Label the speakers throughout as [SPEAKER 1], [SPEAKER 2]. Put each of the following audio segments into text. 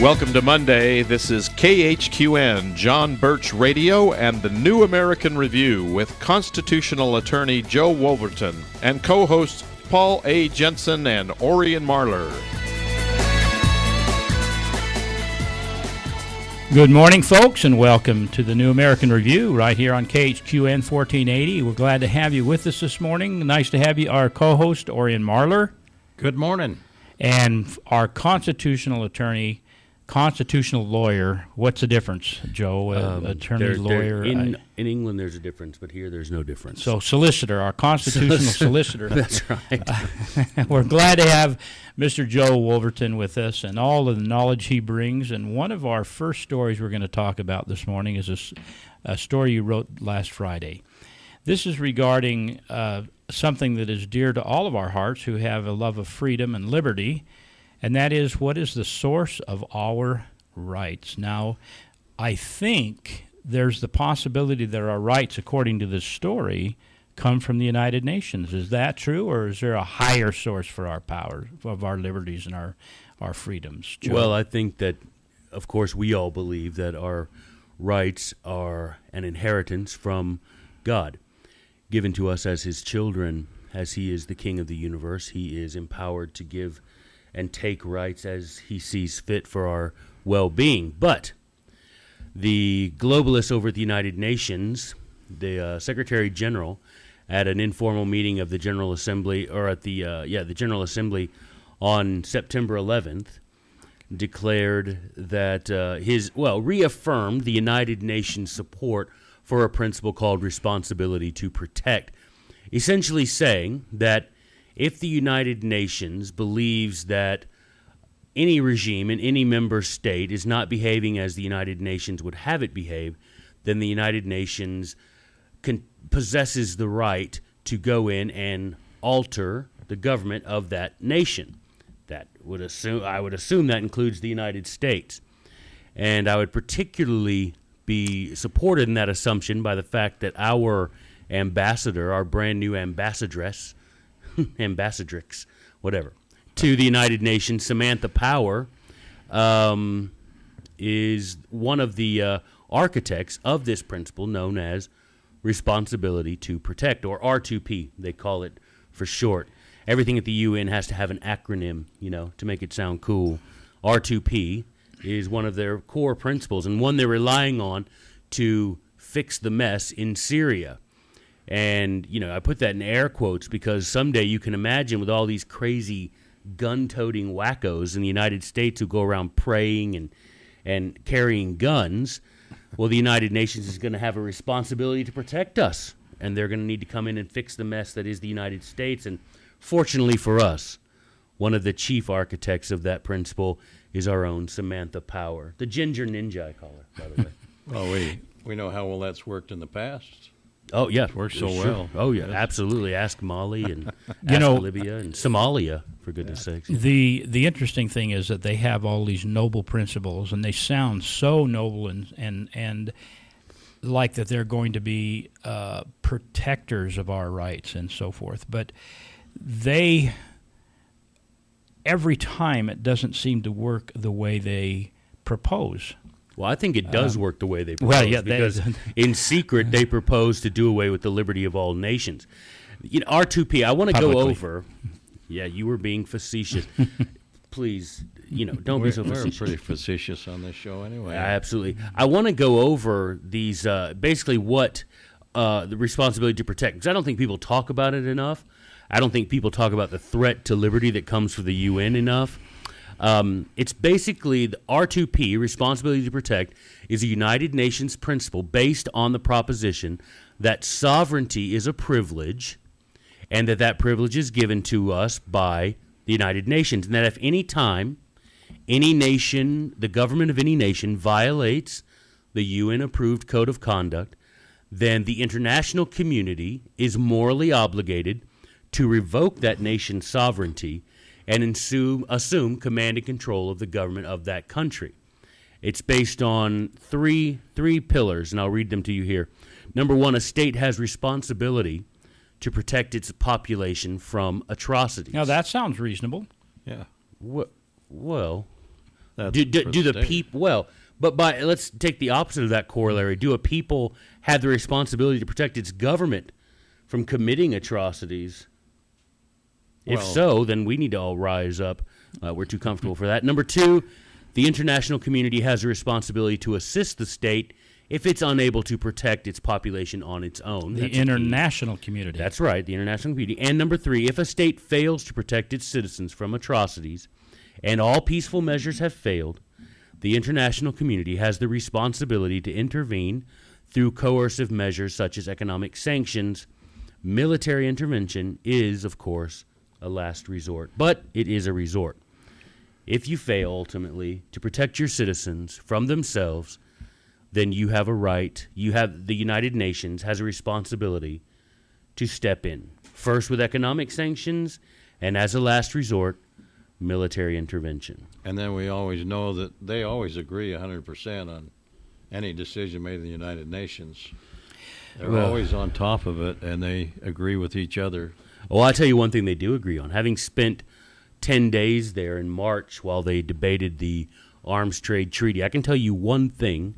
[SPEAKER 1] Welcome to Monday. This is KHQN, John Birch Radio, and the New American Review with constitutional attorney Joe Wolverton and co-hosts Paul A. Jensen and Orion Marler.
[SPEAKER 2] Good morning, folks, and welcome to the New American Review right here on KHQN 1480. We're glad to have you with us this morning. Nice to have you, our co-host, Orion Marler.
[SPEAKER 3] Good morning.
[SPEAKER 2] And our constitutional attorney, constitutional lawyer. What's the difference, Joe? Attorney, lawyer?
[SPEAKER 3] In England, there's a difference, but here there's no difference.
[SPEAKER 2] So solicitor, our constitutional solicitor.
[SPEAKER 3] That's right.
[SPEAKER 2] We're glad to have Mr. Joe Wolverton with us and all of the knowledge he brings. And one of our first stories we're going to talk about this morning is a story you wrote last Friday. This is regarding something that is dear to all of our hearts who have a love of freedom and liberty, and that is, what is the source of our rights? Now, I think there's the possibility that our rights, according to this story, come from the United Nations. Is that true, or is there a higher source for our power, of our liberties and our freedoms? Joe?
[SPEAKER 3] Well, I think that, of course, we all believe that our rights are an inheritance from God, given to us as His children. As He is the King of the universe, He is empowered to give and take rights as He sees fit for our well-being. But the globalists over at the United Nations, the Secretary General, at an informal meeting of the General Assembly, or at the General Assembly on September 11th, declared that reaffirmed the United Nations support for a principle called responsibility to protect, essentially saying that if the United Nations believes that any regime in any member state is not behaving as the United Nations would have it behave, then the United Nations possesses the right to go in and alter the government of that nation. I would assume that includes the United States. And I would particularly be supported in that assumption by the fact that our ambassador, our brand new ambassadress, to the United Nations, Samantha Power, is one of the architects of this principle known as responsibility to protect, or R2P, they call it for short. Everything at the UN has to have an acronym, to make it sound cool. R2P is one of their core principles and one they're relying on to fix the mess in Syria. And, I put that in air quotes because someday you can imagine with all these crazy gun-toting wackos in the United States who go around praying and carrying guns, well, the United Nations is going to have a responsibility to protect us. And they're going to need to come in and fix the mess that is the United States. And fortunately for us, one of the chief architects of that principle is our own Samantha Power. The Ginger Ninja, I call her, by the way.
[SPEAKER 4] Well, we know how well that's worked in the past.
[SPEAKER 3] Oh, yeah.
[SPEAKER 4] It works so
[SPEAKER 3] sure.
[SPEAKER 4] well.
[SPEAKER 3] Oh, yeah,
[SPEAKER 4] yes.
[SPEAKER 3] Absolutely. Ask Mali and ask Libya and Somalia, for goodness sakes.
[SPEAKER 2] The interesting thing is that they have all these noble principles, and they sound so noble and like that they're going to be protectors of our rights and so forth. But every time it doesn't seem to work the way they propose.
[SPEAKER 3] Well, I think it does work the way they propose.
[SPEAKER 2] Well, yeah,
[SPEAKER 3] because in secret they propose to do away with the liberty of all nations. R2P, I want to go over. Yeah, you were being facetious. Please, don't be so facetious.
[SPEAKER 4] We're pretty facetious on this show anyway.
[SPEAKER 3] Absolutely. I want to go over these, basically what the responsibility to protect, because I don't think people talk about it enough. I don't think people talk about the threat to liberty that comes from the UN enough. It's basically the R2P, responsibility to protect, is a United Nations principle based on the proposition that sovereignty is a privilege and that privilege is given to us by the United Nations, and that if any time any nation, the government of any nation, violates the UN-approved code of conduct, then the international community is morally obligated to revoke that nation's sovereignty and assume command and control of the government of that country. It's based on three pillars, and I'll read them to you here. Number one, a state has responsibility to protect its population from atrocities.
[SPEAKER 2] Now, that sounds reasonable.
[SPEAKER 4] Yeah.
[SPEAKER 3] Well,
[SPEAKER 4] That's
[SPEAKER 3] Do
[SPEAKER 4] for
[SPEAKER 3] the
[SPEAKER 4] state.
[SPEAKER 3] people let's take the opposite of that corollary. Do a people have the responsibility to protect its government from committing atrocities? If
[SPEAKER 4] Well-
[SPEAKER 3] so, then we need to all rise up. We're too comfortable for that. Number two, the international community has a responsibility to assist the state if it's unable to protect its population on its own.
[SPEAKER 2] The
[SPEAKER 3] That's a key.
[SPEAKER 2] international community.
[SPEAKER 3] That's right, the international community. And number three, if a state fails to protect its citizens from atrocities and all peaceful measures have failed, the international community has the responsibility to intervene through coercive measures such as economic sanctions. Military intervention is, of course, a last resort, but it is a resort. If you fail ultimately to protect your citizens from themselves, then you have a right, the United Nations has a responsibility to step in. First with economic sanctions, and as a last resort, military intervention.
[SPEAKER 4] And then we always know that they always agree 100% on any decision made in the United Nations. They're
[SPEAKER 3] Well-
[SPEAKER 4] always on top of it, and they agree with each other.
[SPEAKER 3] Well, I'll tell you one thing they do agree on. Having spent 10 days there in March while they debated the arms trade treaty, I can tell you one thing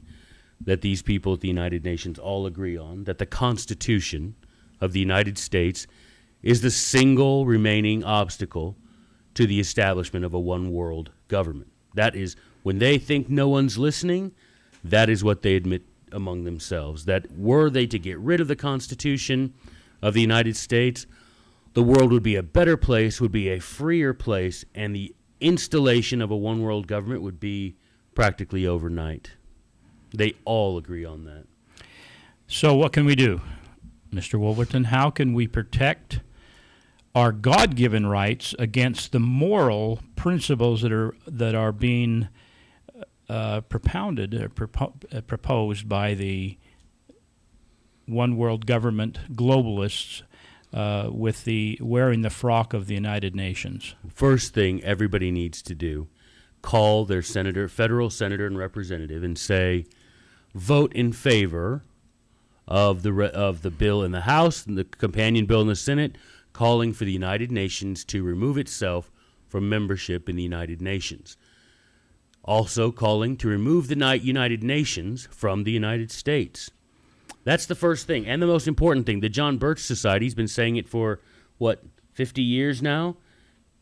[SPEAKER 3] that these people at the United Nations all agree on, that the Constitution of the United States is the single remaining obstacle to the establishment of a one-world government. That is, when they think no one's listening, that is what they admit among themselves, that were they to get rid of the Constitution of the United States, the world would be a better place, would be a freer place, and the installation of a one-world government would be practically overnight. They all agree on that.
[SPEAKER 2] So what can we do, Mr. Wolverton? How can we protect our God-given rights against the moral principles that are being propounded or proposed by the one-world government globalists with the wearing the frock of the United Nations?
[SPEAKER 3] First thing everybody needs to do, call their federal senator and representative and say, vote in favor of the bill in the House and the companion bill in the Senate, calling for the United Nations to remove itself from membership in the United Nations. Also calling to remove the United Nations from the United States. That's the first thing. And the most important thing, the John Birch Society's been saying it for, 50 years now?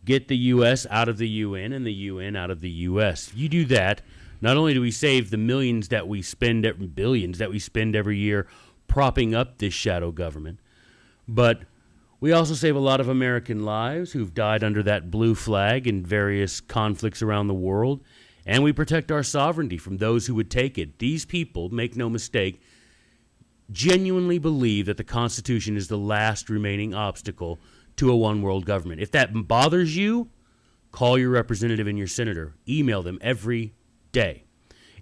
[SPEAKER 3] Get the U.S. out of the UN and the UN out of the U.S. If you do that, not only do we save the billions that we spend every year propping up this shadow government, but we also save a lot of American lives who've died under that blue flag in various conflicts around the world, and we protect our sovereignty from those who would take it. These people, make no mistake, genuinely believe that the Constitution is the last remaining obstacle to a one-world government. If that bothers you, call your representative and your senator. Email them every day.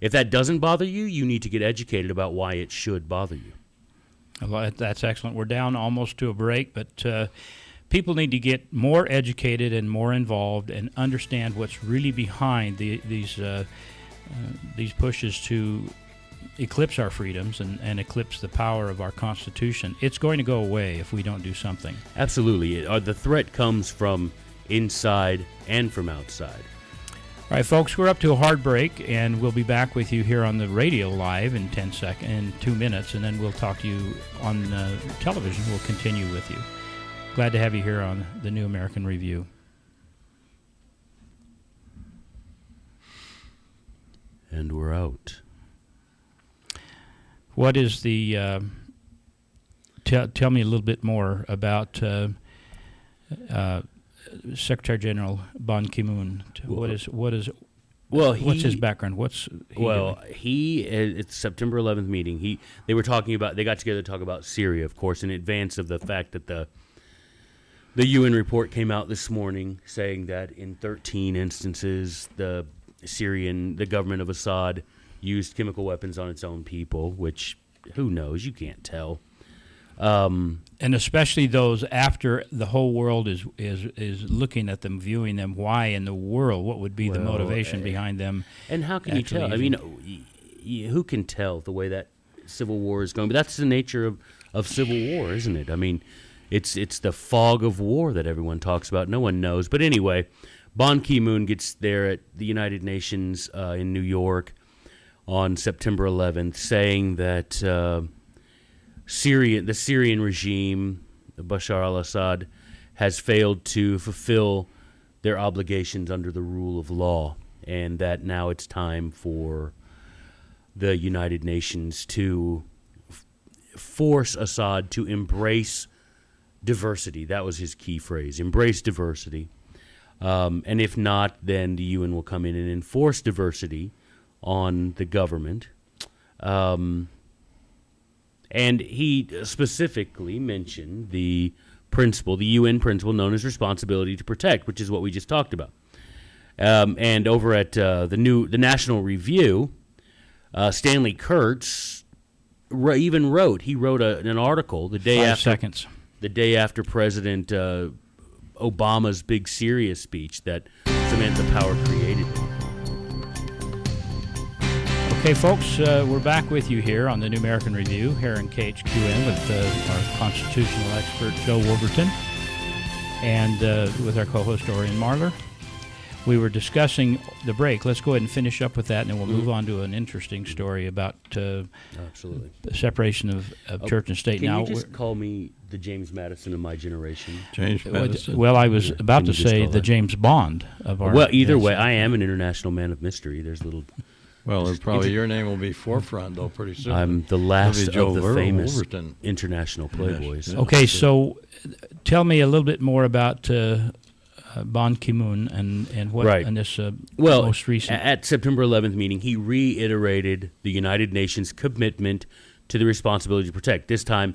[SPEAKER 3] If that doesn't bother you, you need to get educated about why it should bother you.
[SPEAKER 2] Well, that's excellent. We're down almost to a break, but people need to get more educated and more involved and understand what's really behind these pushes to eclipse our freedoms and eclipse the power of our Constitution. It's going to go away if we don't do something.
[SPEAKER 3] Absolutely. The threat comes from inside and from outside.
[SPEAKER 2] All right, folks, we're up to a hard break, and we'll be back with you here on the radio live in 2 minutes, and then we'll talk to you on television. We'll continue with you. Glad to have you here on the New American Review.
[SPEAKER 3] And we're out.
[SPEAKER 2] What is the tell me a little bit more about Secretary General Ban Ki-moon. What's his background?
[SPEAKER 3] It's September 11th meeting. They got together to talk about Syria, of course, in advance of the fact that the UN report came out this morning saying that in 13 instances the government of Assad used chemical weapons on its own people, which, who knows? You can't tell.
[SPEAKER 2] And especially those after the whole world is looking at them, viewing them. Why in the world? What would be the motivation behind them?
[SPEAKER 3] And how can you tell? I mean, who can tell the way that civil war is going? But that's the nature of civil war, isn't it? I mean, it's the fog of war that everyone talks about. No one knows. But anyway, Ban Ki-moon gets there at the United Nations in New York on September 11th, saying that the Syrian regime, Bashar al-Assad, has failed to fulfill their obligations under the rule of law, and that now it's time for the United Nations to force Assad to embrace diversity. That was his key phrase, embrace diversity. And if not, then the UN will come in and enforce diversity on the government. And he specifically mentioned the principle, the UN principle known as responsibility to protect, which is what we just talked about. And over at the National Review, Stanley Kurtz he wrote an article the day after President Obama's big Syria speech that Samantha Power created.
[SPEAKER 2] Okay, folks, we're back with you here on the New American Review here in KHQN with our constitutional expert, Joe Wolverton, and with our co-host, Orion Marler. We were discussing the break. Let's go ahead and finish up with that, and then we'll move on to an interesting story about
[SPEAKER 3] Absolutely.
[SPEAKER 2] the separation of church and state.
[SPEAKER 3] Can
[SPEAKER 2] now,
[SPEAKER 3] you just call me the James Madison of my generation?
[SPEAKER 4] James Madison.
[SPEAKER 2] Well, I was about to
[SPEAKER 3] Can you just
[SPEAKER 2] say
[SPEAKER 3] call
[SPEAKER 2] the
[SPEAKER 3] that?
[SPEAKER 2] James Bond of our...
[SPEAKER 3] Well, either way, I am an international man of mystery. There's little...
[SPEAKER 4] Well, probably your name will be forefront, though, pretty soon.
[SPEAKER 3] I'm the last
[SPEAKER 4] Joe
[SPEAKER 3] of the famous
[SPEAKER 4] Wolverton.
[SPEAKER 3] international playboys.
[SPEAKER 4] Yes.
[SPEAKER 2] Okay, so tell me a little bit more about Ban Ki-moon and what
[SPEAKER 3] Right.
[SPEAKER 2] and this
[SPEAKER 3] Well,
[SPEAKER 2] most recent...
[SPEAKER 3] at September 11th meeting, he reiterated the United Nations commitment to the responsibility to protect, this time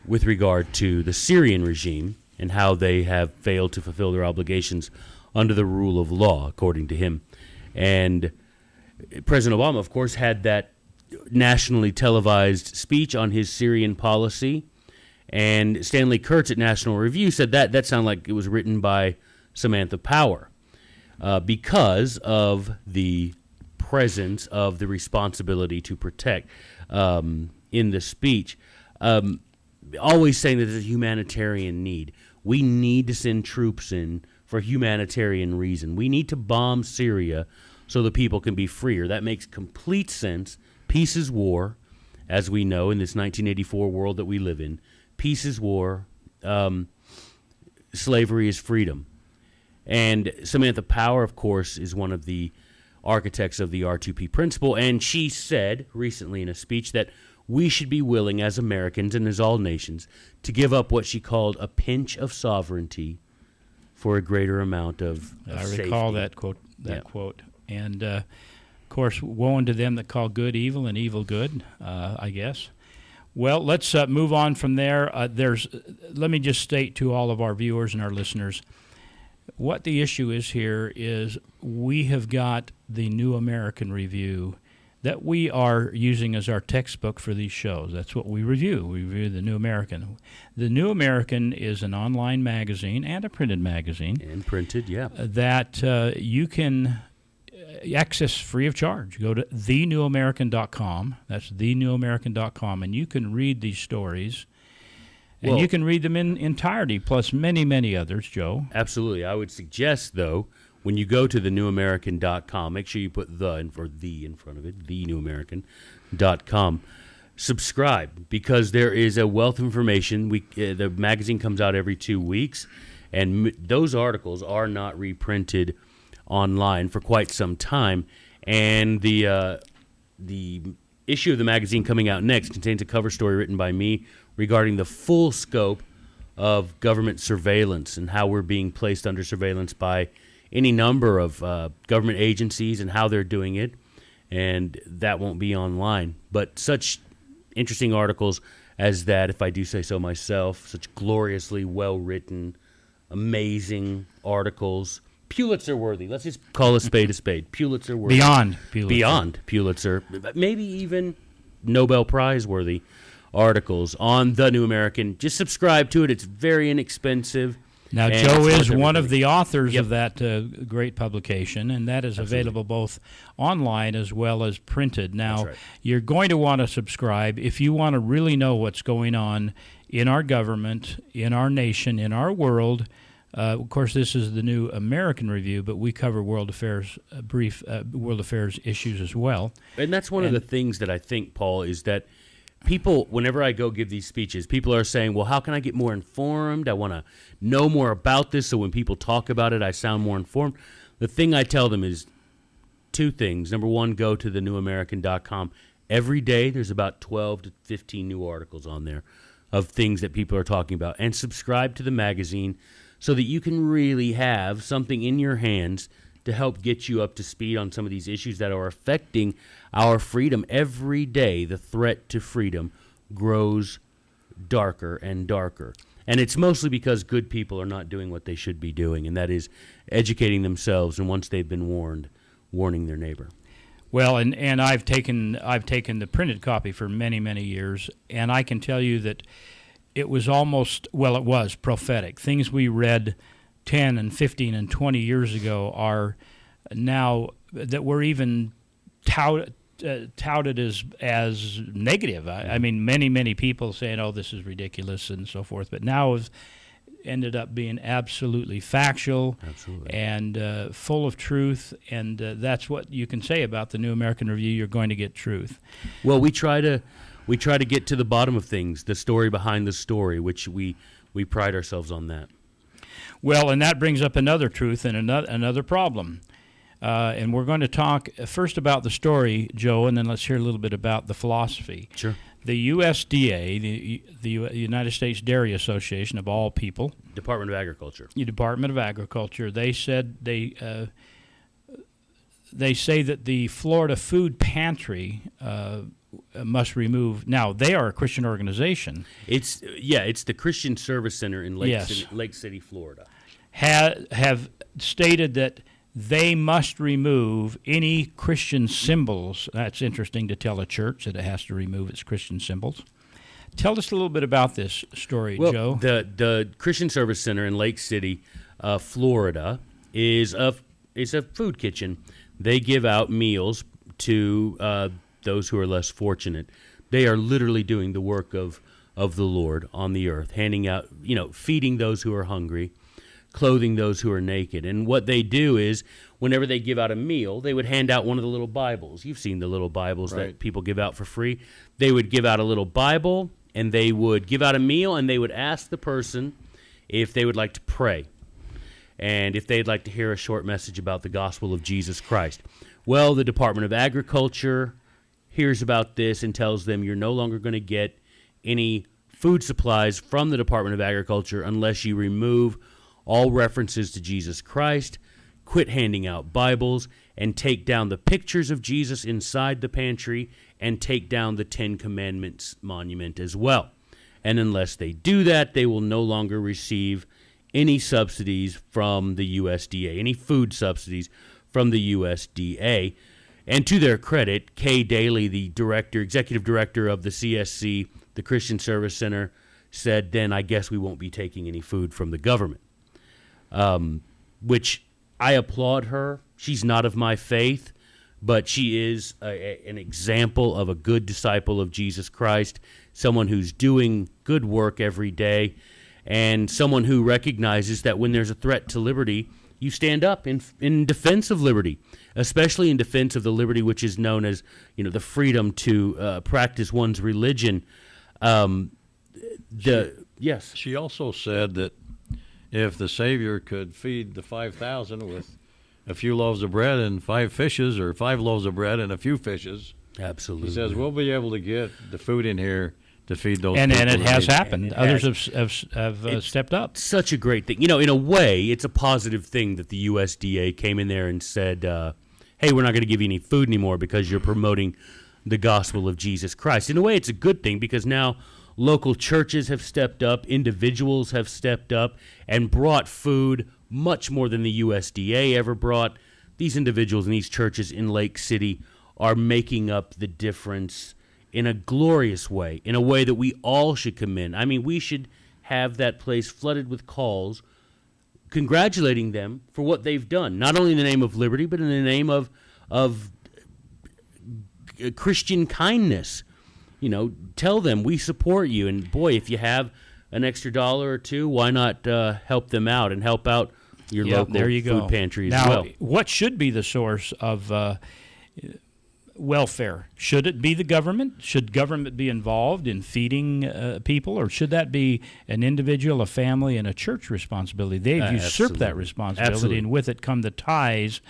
[SPEAKER 3] with regard to the Syrian regime and how they have failed to fulfill their obligations under the rule of law, according to him. And President Obama, of course, had that nationally televised speech on his Syrian policy, and Stanley Kurtz at National Review said that sounded like it was written by Samantha Power because of the presence of the responsibility to protect in the speech. Always saying that there's a humanitarian need. We need to send troops in for humanitarian reason. We need to bomb Syria so the people can be freer. That makes complete sense. Peace is war, as we know in this 1984 world that we live in. Peace is war. Slavery is freedom. And Samantha Power, of course, is one of the architects of the R2P principle, and she said recently in a speech that we should be willing as Americans and as all nations to give up what she called a pinch of sovereignty for a greater amount of safety.
[SPEAKER 2] I recall that quote. And, of course, woe unto them that call good evil and evil good, I guess. Well, let's move on from there. Let me just state to all of our viewers and our listeners, what the issue is here is we have got the New American Review that we are using as our textbook for these shows. That's what we review. We review the New American. The New American is an online magazine and a printed magazine.
[SPEAKER 3] And printed, yeah.
[SPEAKER 2] That you can access free of charge. Go to thenewamerican.com. That's thenewamerican.com, and you can read these stories. And you can read them in entirety, plus many, many others, Joe.
[SPEAKER 3] Absolutely. I would suggest, though, when you go to thenewamerican.com, make sure you put the in front of it, thenewamerican.com. Subscribe, because there is a wealth of information. The magazine comes out every 2 weeks, and those articles are not reprinted online for quite some time. And the issue of the magazine coming out next contains a cover story written by me regarding the full scope of government surveillance and how we're being placed under surveillance by any number of government agencies and how they're doing it. And that won't be online. But such interesting articles as that, if I do say so myself, such gloriously well-written, amazing articles, Pulitzer-worthy. Let's just call a spade, Pulitzer-worthy. Beyond Pulitzer. Maybe even Nobel Prize-worthy articles on The New American. Just subscribe to it. It's very inexpensive.
[SPEAKER 2] Now,
[SPEAKER 3] and
[SPEAKER 2] Joe
[SPEAKER 3] it's
[SPEAKER 2] is
[SPEAKER 3] worth
[SPEAKER 2] one of
[SPEAKER 3] everything.
[SPEAKER 2] the authors of that great publication, and that is available both online as well as printed. Now, you're going to want to subscribe if you want to really know what's going on in our government, in our nation, in our world. Of course, this is the New American Review, but we cover world affairs, world affairs issues as well.
[SPEAKER 3] And that's one of the things that I think, Paul, is that people, whenever I go give these speeches, people are saying, well, how can I get more informed? I want to know more about this, so when people talk about it, I sound more informed. The thing I tell them is two things. Number one, go to thenewamerican.com. Every day, there's about 12 to 15 new articles on there of things that people are talking about. And subscribe to the magazine so that you can really have something in your hands to help get you up to speed on some of these issues that are affecting our freedom. Every day, the threat to freedom grows darker and darker. And it's mostly because good people are not doing what they should be doing, and that is educating themselves, and once they've been warned, warning their neighbor.
[SPEAKER 2] Well, and I've taken the printed copy for many, many years, and I can tell you that it was it was prophetic. Things we read 10 and 15 and 20 years ago are now that we're even touted as negative. I mean, many people saying, "Oh, this is ridiculous" and so forth. But now have ended up being absolutely factual, and full of truth. And that's what you can say about the New American Review. You're going to get truth.
[SPEAKER 3] Well, we try to get to the bottom of things, the story behind the story, which we pride ourselves on that.
[SPEAKER 2] Well, and that brings up another truth and another problem. And we're going to talk first about the story, Joe, and then let's hear a little bit about the philosophy.
[SPEAKER 3] Sure.
[SPEAKER 2] The USDA, the United States Dairy Association, of all people,
[SPEAKER 3] Department of Agriculture.
[SPEAKER 2] The Department of Agriculture. They said they say that the Florida Food Pantry must remove. Now, they are a Christian organization.
[SPEAKER 3] It's the Christian Service Center in Lake City, Florida.
[SPEAKER 2] Have stated that they must remove any Christian symbols. That's interesting to tell a church that it has to remove its Christian symbols. Tell us a little bit about this story, Joe.
[SPEAKER 3] The Christian Service Center in Lake City, Florida, is a food kitchen. They give out meals to those who are less fortunate. They are literally doing the work of the Lord on the earth, handing out, feeding those who are hungry, clothing those who are naked. And what they do is, whenever they give out a meal, they would hand out one of the little Bibles. You've seen the little Bibles that people give out for free. They would give out a little Bible, and they would give out a meal, and they would ask the person if they would like to pray and if they'd like to hear a short message about the gospel of Jesus Christ. Well, the Department of Agriculture hears about this and tells them, you're no longer going to get any food supplies from the Department of Agriculture unless you remove all references to Jesus Christ, quit handing out Bibles, and take down the pictures of Jesus inside the pantry, and take down the 10 Commandments monument as well. And unless they do that, they will no longer receive any subsidies from the USDA, any food subsidies from the USDA. And to their credit, Kay Daly, the executive director of the CSC, the Christian Service Center, said, then I guess we won't be taking any food from the government. Which I applaud her. She's not of my faith, but she is an example of a good disciple of Jesus Christ, someone who's doing good work every day, and someone who recognizes that when there's a threat to liberty, you stand up in defense of liberty, especially in defense of the liberty which is known as, the freedom to practice one's religion.
[SPEAKER 4] She also said that if the Savior could feed the 5,000 with a few loaves of bread and 5 fishes, or 5 loaves of bread and a few fishes,
[SPEAKER 3] absolutely,
[SPEAKER 4] he says we'll be able to get the food in here to feed those
[SPEAKER 2] people. And it has
[SPEAKER 3] And
[SPEAKER 2] happened. Others have stepped up.
[SPEAKER 3] Such a great thing. In a way, it's a positive thing that the USDA came in there and said, hey, we're not going to give you any food anymore because you're promoting the gospel of Jesus Christ. In a way, it's a good thing because now local churches have stepped up, individuals have stepped up and brought food much more than the USDA ever brought. These individuals and these churches in Lake City are making up the difference in a glorious way, in a way that we all should commend. I mean, we should have that place flooded with calls congratulating them for what they've done, not only in the name of liberty, but in the name of Christian kindness. Tell them we support you. And boy, if you have an extra $1 or $2, why not help them out and help out your local
[SPEAKER 2] there you
[SPEAKER 3] food
[SPEAKER 2] go.
[SPEAKER 3] pantry as
[SPEAKER 2] now,
[SPEAKER 3] well?
[SPEAKER 2] what should be the source of welfare? Should it be the government? Should government be involved in feeding people, or should that be an individual, a family, and a church responsibility? They've usurped that responsibility,
[SPEAKER 3] Absolutely.
[SPEAKER 2] and with it come the ties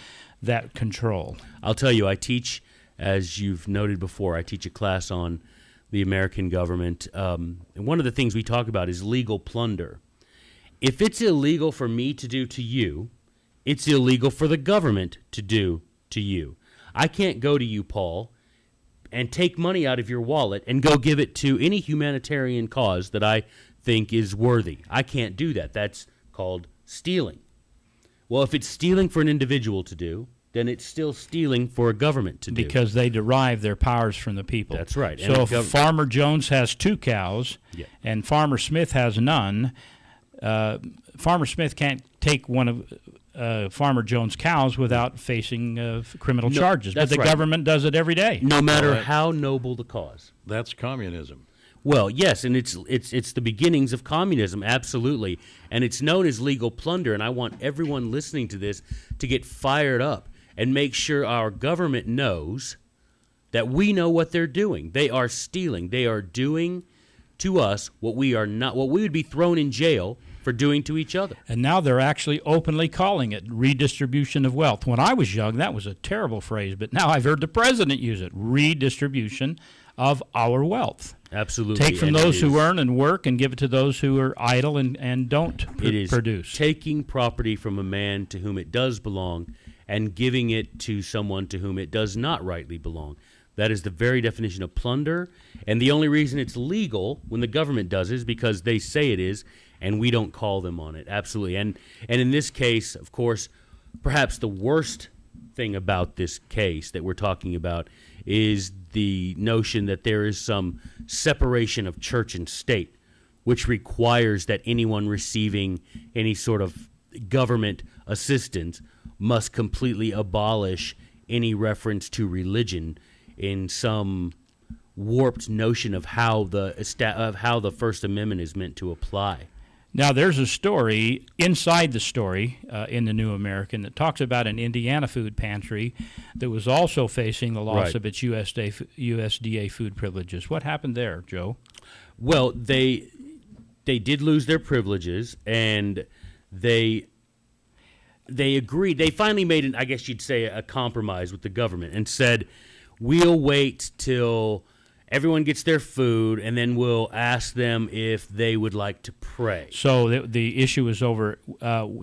[SPEAKER 2] that control.
[SPEAKER 3] I'll tell you, I teach, as you've noted before, I teach a class on the American government. And one of the things we talk about is legal plunder. If it's illegal for me to do to you, it's illegal for the government to do to you. I can't go to you, Paul, and take money out of your wallet and go give it to any humanitarian cause that I think is worthy. I can't do that. That's called stealing. Well, if it's stealing for an individual to do, then it's still stealing for a government to do.
[SPEAKER 2] Because they derive their powers from the people.
[SPEAKER 3] That's right.
[SPEAKER 2] So if Farmer Jones has 2 cows and Farmer Smith has none, Farmer Smith can't take one of Farmer Jones' cows without facing criminal charges. But the government does it every day.
[SPEAKER 3] No matter how noble the cause.
[SPEAKER 4] That's communism.
[SPEAKER 3] Well, yes, and it's the beginnings of communism, absolutely. And it's known as legal plunder, and I want everyone listening to this to get fired up and make sure our government knows that we know what they're doing. They are stealing. They are doing to us what we would be thrown in jail for doing to each other.
[SPEAKER 2] And now they're actually openly calling it redistribution of wealth. When I was young, that was a terrible phrase, but now I've heard the president use it, redistribution of our wealth.
[SPEAKER 3] Absolutely.
[SPEAKER 2] Take from those who earn and work and give it to those who are idle and don't produce.
[SPEAKER 3] Taking property from a man to whom it does belong and giving it to someone to whom it does not rightly belong. That is the very definition of plunder, and the only reason it's legal when the government does it is because they say it is, and we don't call them on it. Absolutely. And in this case, of course, perhaps the worst thing about this case that we're talking about is the notion that there is some separation of church and state, which requires that anyone receiving any sort of government assistance must completely abolish any reference to religion in some warped notion of how the First Amendment is meant to apply.
[SPEAKER 2] Now, there's a story inside the story in the New American that talks about an Indiana food pantry that was also facing the loss of its USDA food privileges. What happened there, Joe?
[SPEAKER 3] Well, they did lose their privileges, and they agreed. They finally made, I guess you'd say, a compromise with the government and said, we'll wait till everyone gets their food, and then we'll ask them if they would like to pray.
[SPEAKER 2] So the issue was over.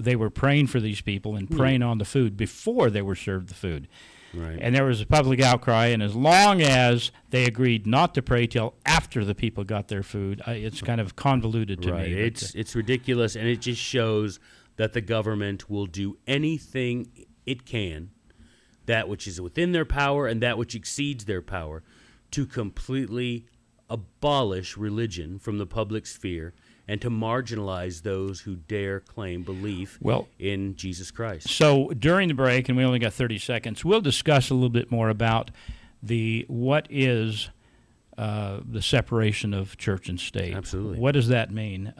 [SPEAKER 2] They were praying for these people and praying on the food before they were served the food.
[SPEAKER 3] Right.
[SPEAKER 2] And there was a public outcry, and as long as they agreed not to pray till after the people got their food, it's kind of convoluted to me.
[SPEAKER 3] It's ridiculous, and it just shows that the government will do anything it can, that which is within their power and that which exceeds their power, to completely abolish religion from the public sphere and to marginalize those who dare claim belief in Jesus Christ.
[SPEAKER 2] So during the break, and we only got 30 seconds, we'll discuss a little bit more about what is the separation of church and state.
[SPEAKER 3] Absolutely.
[SPEAKER 2] What does that mean?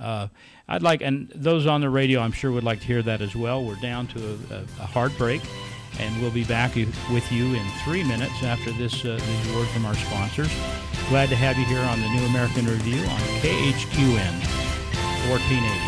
[SPEAKER 2] I'd like, and those on the radio I'm sure would like to hear that as well. We're down to a hard break. And we'll be back with you in 3 minutes after this word from our sponsors. Glad to have you here on the New American Review on KHQN 1480.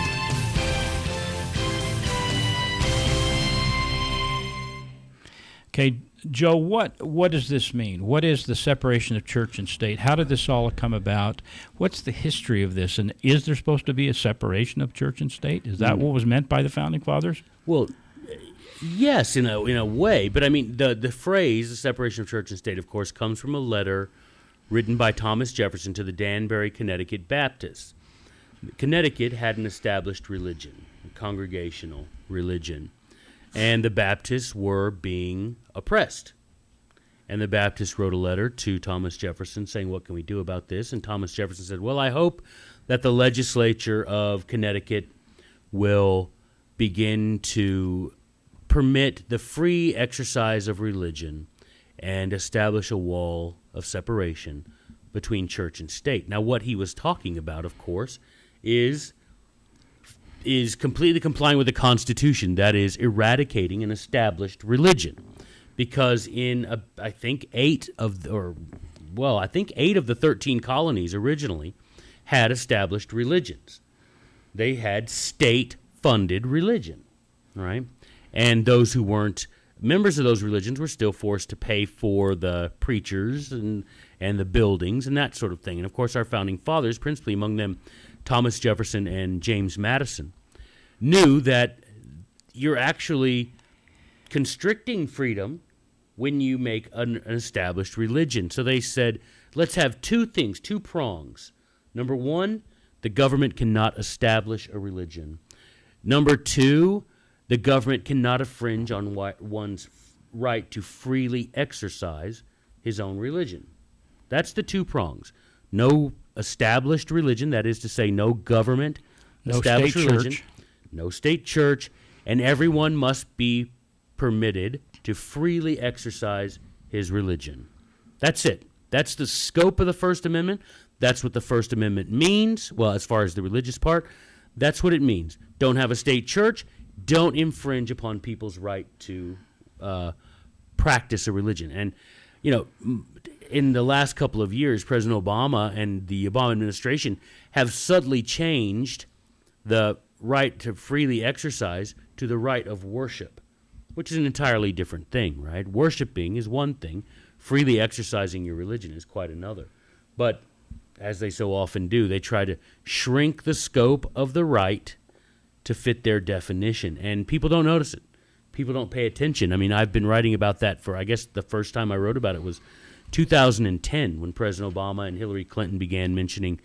[SPEAKER 2] Okay, Joe, what does this mean? What is the separation of church and state? How did this all come about? What's the history of this? And is there supposed to be a separation of church and state? Is that what was meant by the Founding Fathers?
[SPEAKER 3] Well, yes, in a way, but I mean the phrase "the separation of church and state," of course, comes from a letter written by Thomas Jefferson to the Danbury, Connecticut Baptists. Connecticut had an established religion, a congregational religion, and the Baptists were being oppressed. And the Baptists wrote a letter to Thomas Jefferson saying, "What can we do about this?" And Thomas Jefferson said, "Well, I hope that the legislature of Connecticut will begin to permit the free exercise of religion and establish a wall of separation between church and state." Now, what he was talking about, of course, is completely complying with the Constitution, that is, eradicating an established religion. Because in, I think, 8 of the 13 colonies originally had established religions. They had state-funded religion, right? And those who weren't members of those religions were still forced to pay for the preachers and the buildings and that sort of thing. And, of course, our founding fathers, principally among them Thomas Jefferson and James Madison, knew that you're actually constricting freedom when you make an established religion. So they said, let's have 2 things, 2 prongs. Number 1, the government cannot establish a religion. Number 2, the government cannot infringe on one's right to freely exercise his own religion. That's the 2 prongs. No established religion, that is to say, no government established religion,
[SPEAKER 2] church.
[SPEAKER 3] No state church, and everyone must be permitted to freely exercise his religion. That's it. That's the scope of the First Amendment. That's what the First Amendment means. Well, as far as the religious part, that's what it means. Don't have a state church. Don't infringe upon people's right to practice a religion. And, you know, in the last couple of years, President Obama and the Obama administration have subtly changed the right to freely exercise to the right of worship, which is an entirely different thing, right? Worshiping is one thing. Freely exercising your religion is quite another. But as they so often do, they try to shrink the scope of the right to fit their definition. And people don't notice it. People don't pay attention. I mean, I've been writing about that for, I guess the first time I wrote about it was 2010 when President Obama and Hillary Clinton began mentioning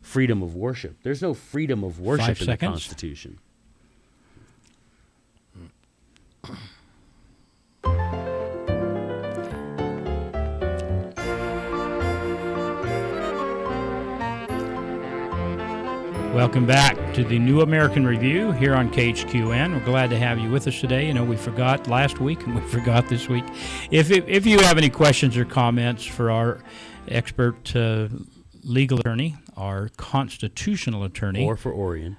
[SPEAKER 3] freedom of worship. There's no freedom of worship
[SPEAKER 2] 5
[SPEAKER 3] in
[SPEAKER 2] seconds.
[SPEAKER 3] the Constitution.
[SPEAKER 2] Welcome back to the New American Review here on KHQN. We're glad to have you with us today. You know, we forgot last week and we forgot this week. If you have any questions or comments for our expert legal attorney, our constitutional attorney,
[SPEAKER 3] Or for Orion.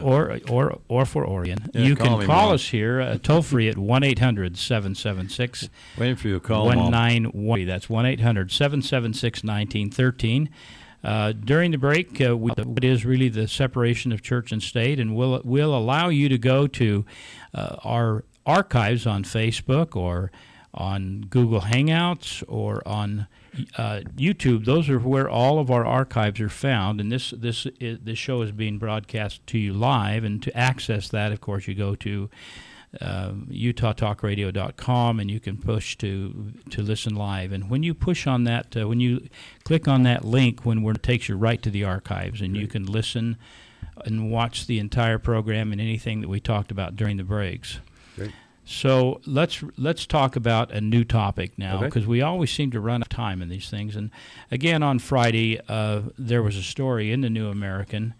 [SPEAKER 2] or for Orion,
[SPEAKER 4] Yeah,
[SPEAKER 2] you
[SPEAKER 4] call
[SPEAKER 2] can
[SPEAKER 4] me,
[SPEAKER 2] call
[SPEAKER 4] Mom.
[SPEAKER 2] us here toll free at 1-800-776
[SPEAKER 4] Waiting for you to call them all.
[SPEAKER 2] 1913. That's 1-800-776-1913. During the break, what is really the separation of church and state, and we'll allow you to go to our archives on Facebook or on Google Hangouts or on YouTube. Those are where all of our archives are found, and this show is being broadcast to you live. And to access that, of course, you go to utahtalkradio.com, and you can push to listen live. And when you push on that, when you click on that link, it takes you right to the archives, and you can listen and watch the entire program and anything that we talked about during the breaks.
[SPEAKER 3] Great.
[SPEAKER 2] So let's talk about a new topic now,
[SPEAKER 3] Okay.
[SPEAKER 2] because we always seem to run out of time in these things. And again, on Friday, there was a story in the New American.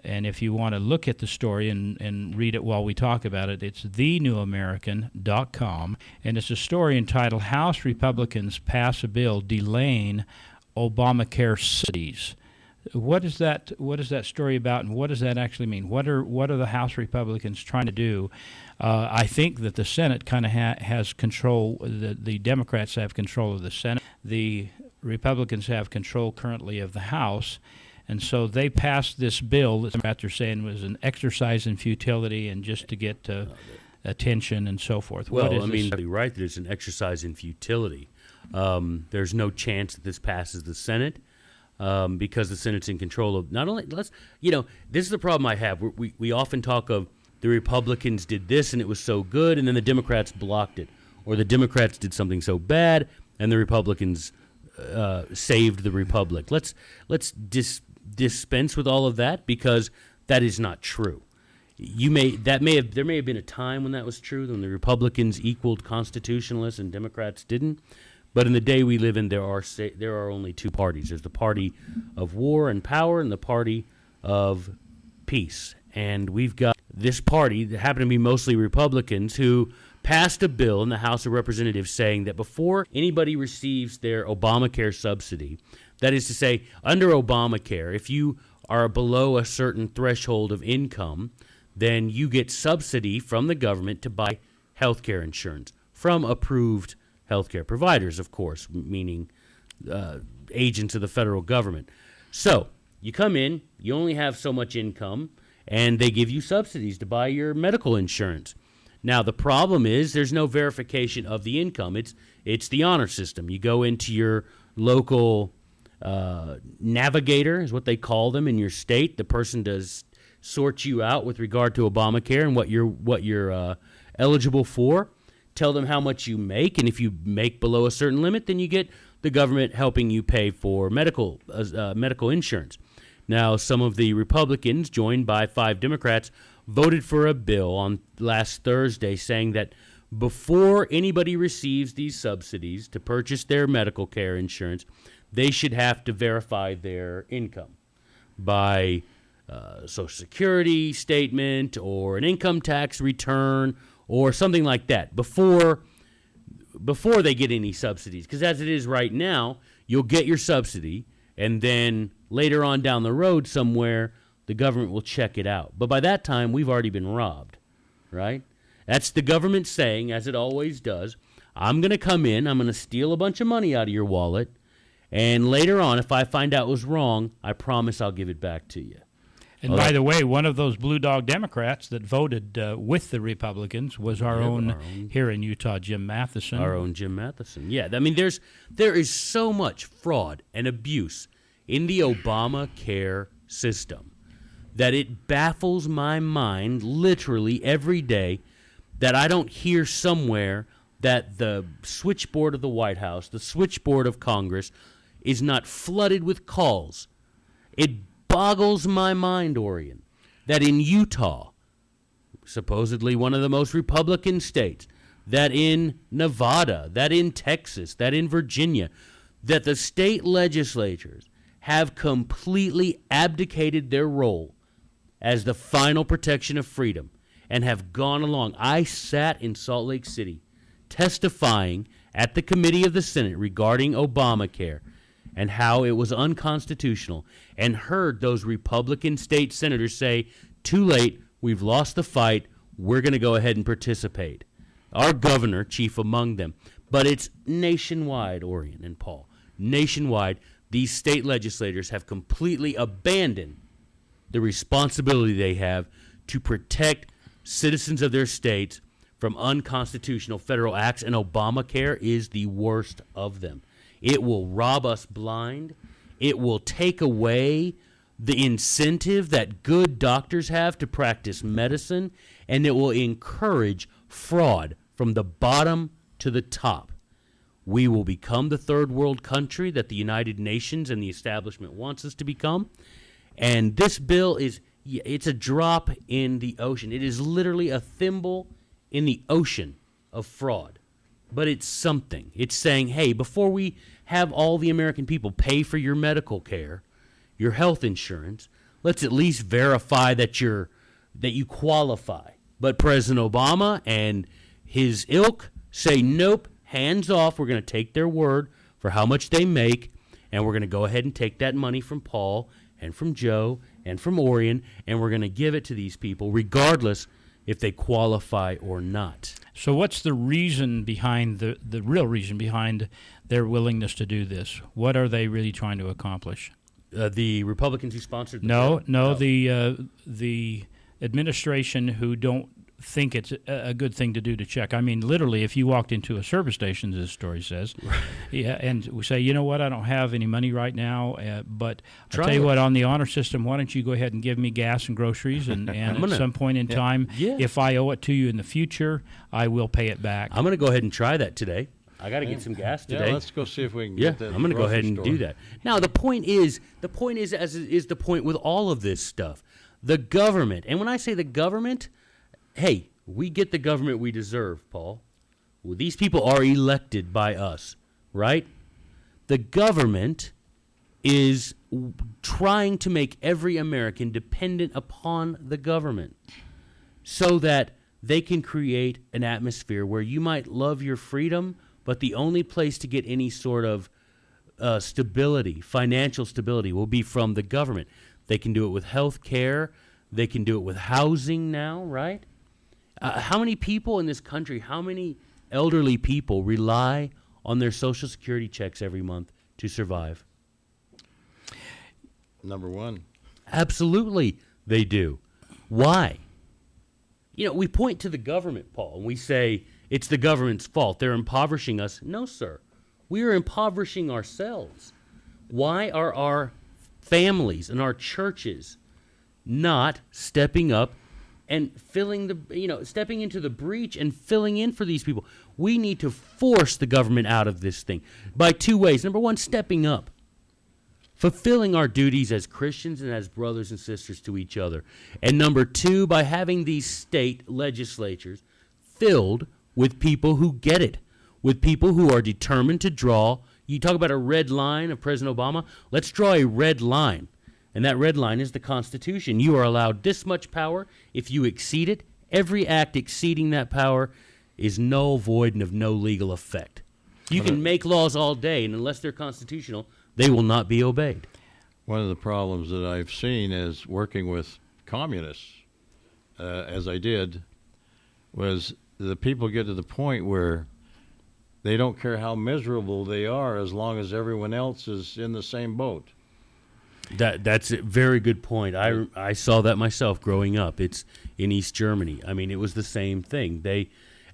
[SPEAKER 2] And if you want to look at the story and read it while we talk about it, it's thenewamerican.com. And it's a story entitled, House Republicans Pass a Bill Delaying Obamacare Subsidies. What is that story about, and what does that actually mean? What are the House Republicans trying to do? I think that the Senate kind of has control. The Democrats have control of the Senate. The Republicans have control currently of the House. And so they passed this bill that they're saying was an exercise in futility and just to get attention and so forth.
[SPEAKER 3] Well, I mean, you're right that it's an exercise in futility. There's no chance that this passes the Senate because the Senate's in control of not only this is the problem I have. We often talk of the Republicans did this and it was so good, and then the Democrats blocked it, or the Democrats did something so bad and the Republicans saved the Republic. Let's dispense with all of that, because that is not true. There may have been a time when that was true, when the Republicans equaled constitutionalists and Democrats didn't. But in the day we live in, there are only 2 parties. There's the party of war and power and the party of peace. And we've got this party that happen to be mostly Republicans who passed a bill in the House of Representatives saying that before anybody receives their Obamacare subsidy, that is to say, under Obamacare, if you are below a certain threshold of income, then you get subsidy from the government to buy health care insurance from approved health care providers, of course, meaning agents of the federal government. So you come in, you only have so much income, and they give you subsidies to buy your medical insurance. Now, the problem is there's no verification of the income. It's the honor system. You go into your local navigator, is what they call them in your state. The person does sort you out with regard to Obamacare and what you're eligible for. Tell them how much you make, and if you make below a certain limit, then you get the government helping you pay for medical insurance. Now, some of the Republicans, joined by 5 Democrats, voted for a bill on last Thursday saying that before anybody receives these subsidies to purchase their medical care insurance, they should have to verify their income by Social Security statement or an income tax return or something like that before they get any subsidies. Because as it is right now, you'll get your subsidy, and then later on down the road somewhere, the government will check it out. But by that time, we've already been robbed, right? That's the government saying, as it always does, I'm going to come in, I'm going to steal a bunch of money out of your wallet, and later on, if I find out it was wrong, I promise I'll give it back to you.
[SPEAKER 2] And by the way, one of those Blue Dog Democrats that voted with the Republicans was our own here in Utah, Jim Matheson.
[SPEAKER 3] Our own Jim Matheson. Yeah, I mean, there is so much fraud and abuse in the Obamacare system that it baffles my mind literally every day that I don't hear somewhere that the switchboard of the White House, the switchboard of Congress, is not flooded with calls. It boggles my mind, Orion, that in Utah, supposedly one of the most Republican states, that in Nevada, that in Texas, that in Virginia, that the state legislatures have completely abdicated their role as the final protection of freedom and have gone along. I sat in Salt Lake City testifying at the committee of the Senate regarding Obamacare and how it was unconstitutional, and heard those Republican state senators say, too late, we've lost the fight, we're going to go ahead and participate. Our governor, chief among them. But it's nationwide, Orion and Paul. Nationwide, these state legislators have completely abandoned the responsibility they have to protect citizens of their states from unconstitutional federal acts, and Obamacare is the worst of them. It will rob us blind. It will take away the incentive that good doctors have to practice medicine, and it will encourage fraud from the bottom to the top. We will become the third world country that the United Nations and the establishment wants us to become. And this bill it's a drop in the ocean. It is literally a thimble in the ocean of fraud. But it's something. It's saying, hey, before we have all the American people pay for your medical care, your health insurance, let's at least verify that you qualify. But President Obama and his ilk say, nope, hands off. We're going to take their word for how much they make, and we're going to go ahead and take that money from Paul and from Joe and from Orion, and we're going to give it to these people regardless if they qualify or not.
[SPEAKER 2] So what's the reason behind the real reason behind their willingness to do this? What are they really trying to accomplish?
[SPEAKER 3] The Republicans who sponsored the
[SPEAKER 2] bill? No.
[SPEAKER 3] No.
[SPEAKER 2] The administration who don't think it's a good thing to do to check. I mean, literally, if you walked into a service station, as this story says, yeah, and we say, you know what, I don't have any money right now, but I'll tell you what, on the honor system, why don't you go ahead and give me gas and groceries, and at some point in time, if I owe it to you in the future, I will pay it back.
[SPEAKER 3] I'm going to go ahead and try that today. I got to get some gas today.
[SPEAKER 4] Yeah, let's go see if we can get that.
[SPEAKER 3] I'm going to go ahead and do that. Now, the point is, as is the point with all of this stuff, the government, and when I say the government, hey, we get the government we deserve, Paul. Well, these people are elected by us, right? The government is trying to make every American dependent upon the government so that they can create an atmosphere where you might love your freedom, but the only place to get any sort of stability, financial stability, will be from the government. They can do it with health care. They can do it with housing now, right? How many people in this country, how many elderly people rely on their Social Security checks every month to survive?
[SPEAKER 4] Number one.
[SPEAKER 3] Absolutely, they do. Why? We point to the government, Paul, and we say it's the government's fault. They're impoverishing us. No, sir. We are impoverishing ourselves. Why are our families and our churches not stepping up and stepping into the breach and filling in for these people? We need to force the government out of this thing by two ways. Number one, stepping up, fulfilling our duties as Christians and as brothers and sisters to each other. And number two, by having these state legislatures filled with people who get it, with people who are determined to draw. You talk about a red line of President Obama. Let's draw a red line. And that red line is the Constitution. You are allowed this much power. If you exceed it, every act exceeding that power is null, void, and of no legal effect. You can make laws all day, and unless they're constitutional, they will not be obeyed.
[SPEAKER 4] One of the problems that I've seen is working with communists, as I did, was the people get to the point where they don't care how miserable they are as long as everyone else is in the same boat.
[SPEAKER 3] That's a very good point. I saw that myself growing up. It's in East Germany. I mean, it was the same thing.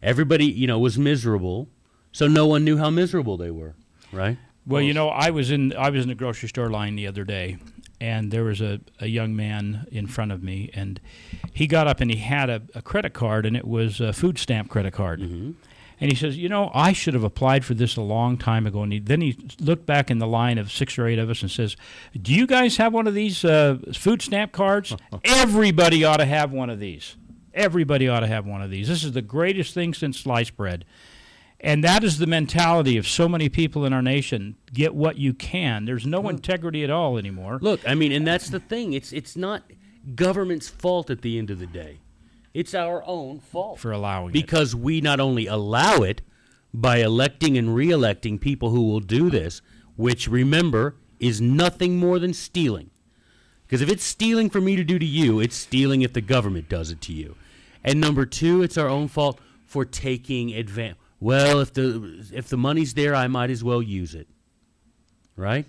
[SPEAKER 3] Everybody, was miserable, so no one knew how miserable they were, right?
[SPEAKER 2] Well, I was in the grocery store line the other day, and there was a young man in front of me, and he got up and he had a credit card, and it was a food stamp credit card. Mm-hmm. And he says, I should have applied for this a long time ago. And then he looked back in the line of 6 or 8 of us and says, do you guys have one of these food stamp cards? Everybody ought to have one of these. Everybody ought to have one of these. This is the greatest thing since sliced bread. And that is the mentality of so many people in our nation. Get what you can. There's no integrity at all anymore.
[SPEAKER 3] Look, and that's the thing. It's not government's fault at the end of the day. It's our own fault.
[SPEAKER 2] For allowing
[SPEAKER 3] because we not only allow it by electing and re-electing people who will do this, which, remember, is nothing more than stealing. Because if it's stealing for me to do to you, it's stealing if the government does it to you. And number two, it's our own fault for taking advantage. Well, if the money's there, I might as well use it. Right?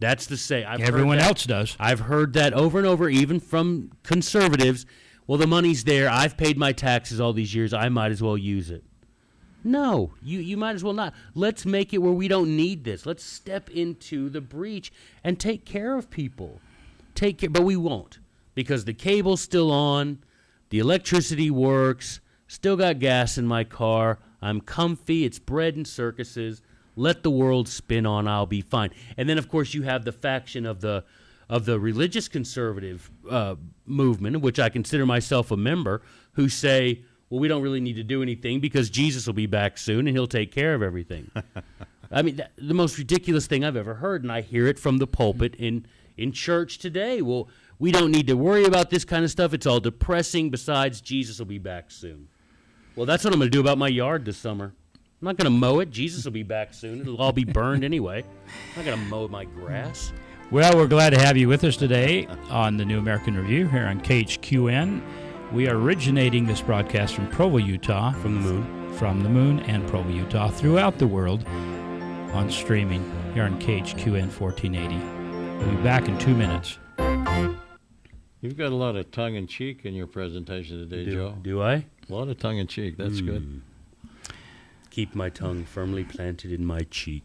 [SPEAKER 3] That's the say.
[SPEAKER 2] Everyone else does.
[SPEAKER 3] I've heard that over and over, even from conservatives. Well, the money's there. I've paid my taxes all these years. I might as well use it. No, you might as well not. Let's make it where we don't need this. Let's step into the breach and take care of people. But we won't, because the cable's still on, the electricity works, still got gas in my car, I'm comfy, it's bread and circuses, let the world spin on, I'll be fine. And then, of course, you have the faction of the religious conservative movement, of which I consider myself a member, who say, well, we don't really need to do anything because Jesus will be back soon and he'll take care of everything. I mean, the most ridiculous thing I've ever heard, and I hear it from the pulpit in church today. Well, we don't need to worry about this kind of stuff. It's all depressing. Besides, Jesus will be back soon. Well, that's what I'm going to do about my yard this summer. I'm not going to mow it. Jesus will be back soon. It'll all be burned anyway. I'm not going to mow my grass.
[SPEAKER 2] Well, we're glad to have you with us today on the New American Review here on KHQN. We are originating this broadcast from Provo, Utah.
[SPEAKER 3] From the moon.
[SPEAKER 2] From the moon and Provo, Utah, throughout the world on streaming here on KHQN 1480. We'll be back in 2 minutes.
[SPEAKER 4] You've got a lot of tongue-in-cheek in your presentation today, Joe.
[SPEAKER 3] Do I?
[SPEAKER 4] A lot of tongue-in-cheek. That's good.
[SPEAKER 3] Keep my tongue firmly planted in my cheek.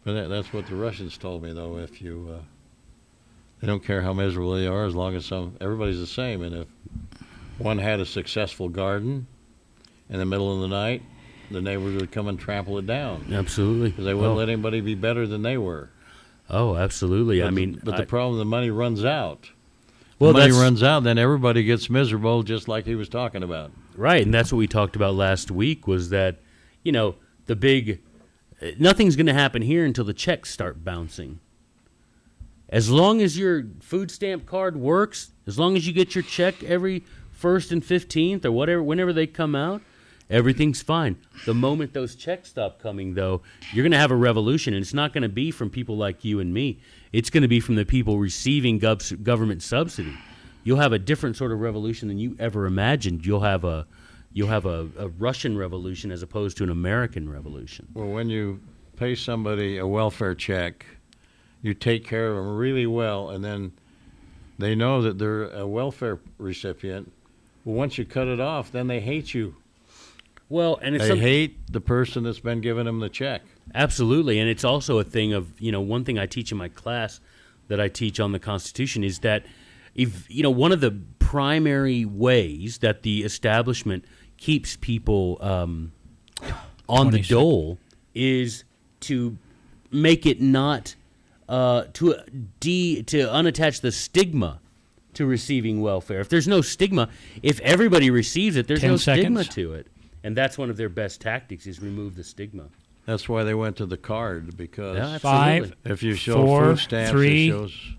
[SPEAKER 4] But that's what the Russians told me, though. If they don't care how miserable they are, as long as everybody's the same. And if one had a successful garden in the middle of the night, the neighbors would come and trample it down.
[SPEAKER 3] Absolutely.
[SPEAKER 4] Because they wouldn't let anybody be better than they were.
[SPEAKER 3] Oh, absolutely.
[SPEAKER 4] But the problem, the money runs out.
[SPEAKER 3] Well,
[SPEAKER 4] the money runs out, then everybody gets miserable, just like he was talking about.
[SPEAKER 3] Right, and that's what we talked about last week, was that, the big, nothing's going to happen here until the checks start bouncing. As long as your food stamp card works, as long as you get your check every 1st and 15th or whatever, whenever they come out, Everything's fine. The moment those checks stop coming, though, you're going to have a revolution, and it's not going to be from people like you and me. It's going to be from the people receiving government subsidy. You'll have a different sort of revolution than you ever imagined. You'll have a Russian revolution as opposed to an American revolution.
[SPEAKER 4] Well, when you pay somebody a welfare check, you take care of them really well, and then they know that they're a welfare recipient. Well, once you cut it off, then they hate you.
[SPEAKER 3] Well, and
[SPEAKER 4] they hate the person that's been giving them the check.
[SPEAKER 3] Absolutely, and it's also a thing of, one thing I teach in my class that I teach on the Constitution is that if one of the primary ways that the establishment keeps people on the dole is to make it not to unattach the stigma to receiving welfare. If there's no stigma, if everybody receives it, there's no stigma to it. And that's one of their best tactics, is remove the stigma.
[SPEAKER 4] That's why they went to the card, because
[SPEAKER 2] 5,
[SPEAKER 4] if you show
[SPEAKER 2] 4,
[SPEAKER 4] food stamps,
[SPEAKER 2] 3.
[SPEAKER 4] it shows.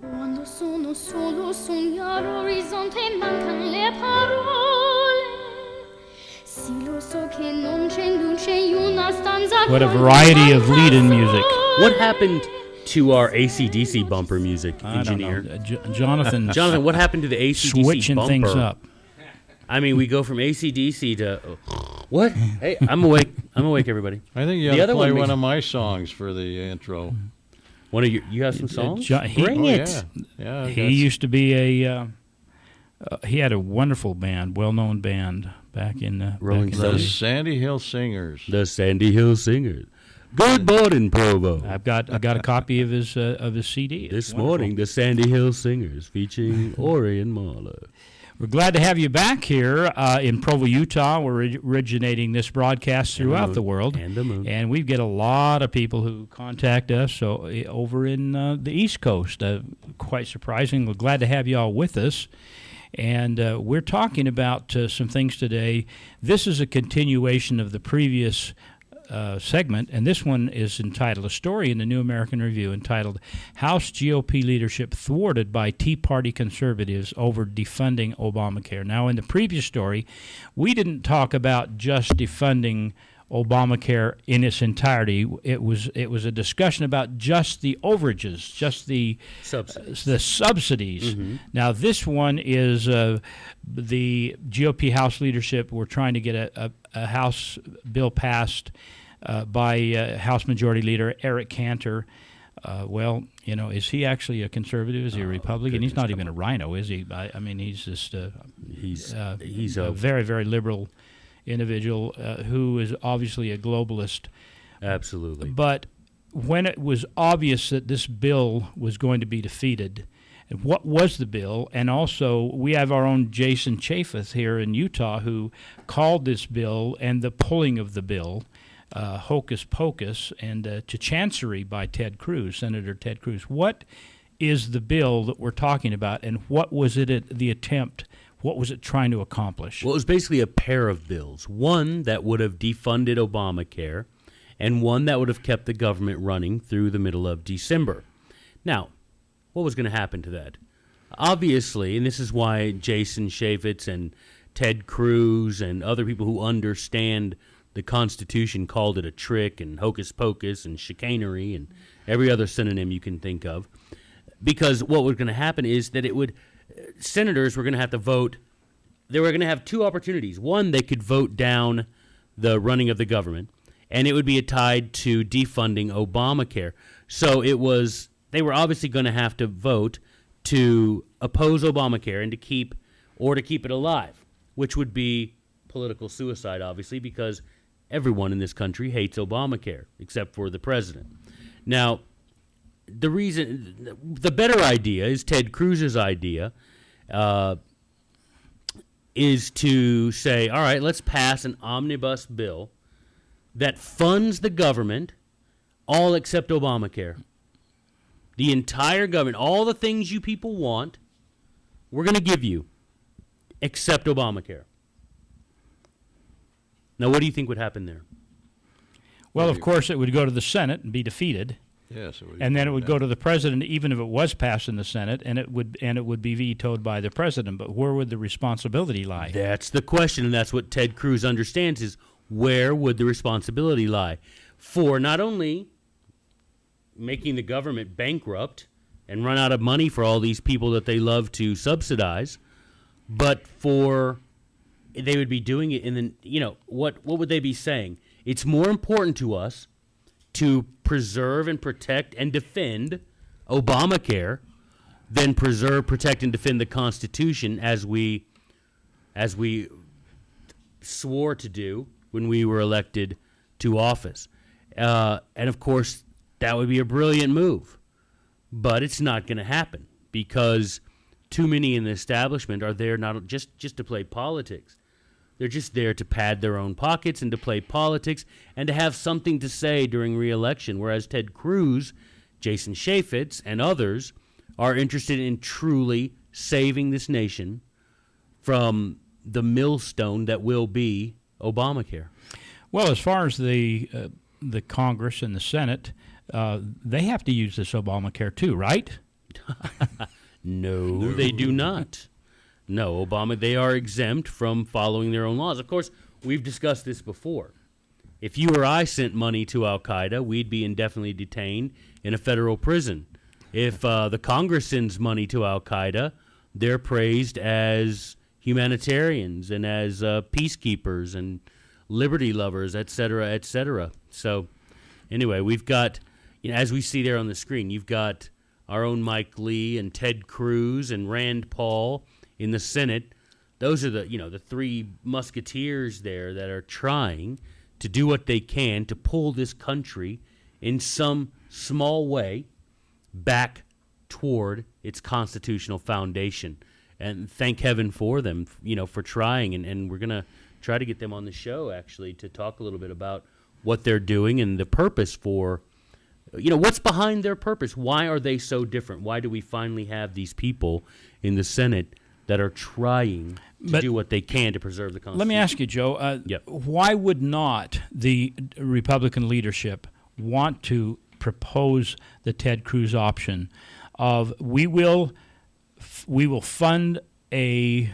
[SPEAKER 5] Quando sono solo sognar orizzonte mancan le parole. Sì, lo so che non c'è luce in una stanza.
[SPEAKER 2] What a variety of lead-in music.
[SPEAKER 3] What happened to our AC/DC bumper music, engineer?
[SPEAKER 2] I don't know. Jonathan,
[SPEAKER 3] what happened to the AC/DC
[SPEAKER 2] switching
[SPEAKER 3] bumper?
[SPEAKER 2] things up.
[SPEAKER 3] I mean, we go from AC/DC to what? Hey, I'm awake. I'm awake, everybody.
[SPEAKER 4] I think you ought to play one of my songs for the intro.
[SPEAKER 3] One of you have some songs?
[SPEAKER 2] Bring
[SPEAKER 3] it.
[SPEAKER 4] Yeah.
[SPEAKER 2] He used to be he had a wonderful band, well-known band back in
[SPEAKER 4] the Sandy Hill Singers.
[SPEAKER 3] The Sandy Hill Singers. Good morning, Provo.
[SPEAKER 2] I got a copy of his CD.
[SPEAKER 3] This morning, the Sandy Hill Singers featuring Ori and Marla.
[SPEAKER 2] We're glad to have you back here in Provo, Utah. We're originating this broadcast throughout the world.
[SPEAKER 3] And the moon.
[SPEAKER 2] And we get a lot of people who contact us over in the East Coast. Quite surprising. We're glad to have you all with us. And we're talking about some things today. This is a continuation of the previous segment, and this one is entitled, a story in the New American Review entitled, House GOP Leadership Thwarted by Tea Party Conservatives Over Defunding Obamacare. Now, in the previous story, we didn't talk about just defunding Obamacare in its entirety. It was a discussion about just the overages, just the subsidies.
[SPEAKER 3] Mm-hmm.
[SPEAKER 2] Now, this one is the GOP House leadership were trying to get a House bill passed by House Majority Leader Eric Cantor. Is he actually a conservative? Is he a Republican? He's not even a rhino, is he? I mean, he's just he's a very, very liberal individual who is obviously a globalist.
[SPEAKER 3] Absolutely.
[SPEAKER 2] But when it was obvious that this bill was going to be defeated, and what was the bill? And also, we have our own Jason Chaffetz here in Utah who called this bill and the pulling of the bill hocus pocus and to chancery by Senator Ted Cruz. What is the bill that we're talking about, and what was it the attempt? What was it trying to accomplish?
[SPEAKER 3] Well, it was basically a pair of bills. One that would have defunded Obamacare, and one that would have kept the government running through the middle of December. Now, what was going to happen to that? Obviously, and this is why Jason Chaffetz and Ted Cruz and other people who understand the Constitution called it a trick and hocus pocus and chicanery and every other synonym you can think of. Because what was going to happen is that senators were going to have to vote. They were going to have two opportunities. One, they could vote down the running of the government, and it would be tied to defunding Obamacare. So they were obviously going to have to vote to oppose Obamacare and to keep it alive, which would be political suicide, obviously, because everyone in this country hates Obamacare, except for the president. Now, the better idea is Ted Cruz's idea, is to say, all right, let's pass an omnibus bill that funds the government, all except Obamacare. The entire government, all the things you people want, we're going to give you, except Obamacare. Now, what do you think would happen there?
[SPEAKER 2] Well, of course, it would go to the Senate and be defeated.
[SPEAKER 4] Yes, it would.
[SPEAKER 2] And then it would go to the president, even if it was passed in the Senate, and it would be vetoed by the president. But where would the responsibility lie?
[SPEAKER 3] That's the question, and that's what Ted Cruz understands: is where would the responsibility lie for not only making the government bankrupt and run out of money for all these people that they love to subsidize, but for they would be doing it in the what would they be saying? It's more important to us to preserve and protect and defend Obamacare than preserve, protect, and defend the Constitution as we swore to do when we were elected to office. And of course, that would be a brilliant move. But it's not going to happen because too many in the establishment are there not just to play politics. They're just there to pad their own pockets and to play politics and to have something to say during re-election, whereas Ted Cruz, Jason Chaffetz, and others are interested in truly saving this nation from the millstone that will be Obamacare.
[SPEAKER 2] Well, as far as the Congress and the Senate, they have to use this Obamacare too, right?
[SPEAKER 3] No, they do not. No, they are exempt from following their own laws. Of course, we've discussed this before. If you or I sent money to Al-Qaeda, we'd be indefinitely detained in a federal prison. If the Congress sends money to Al-Qaeda, they're praised as humanitarians and as peacekeepers and liberty lovers, et cetera, et cetera. So anyway, we've got, as we see there on the screen, you've got our own Mike Lee and Ted Cruz and Rand Paul in the Senate. Those are the three musketeers there that are trying to do what they can to pull this country in some small way back toward its constitutional foundation. And thank heaven for them, for trying. And we're going to try to get them on the show, actually, to talk a little bit about what they're doing and the purpose for, what's behind their purpose. Why are they so different? Why do we finally have these people in the Senate that are trying to do what they can to preserve the Constitution?
[SPEAKER 2] Let me ask you, Joe, why would not the Republican leadership want to propose the Ted Cruz option of we will fund a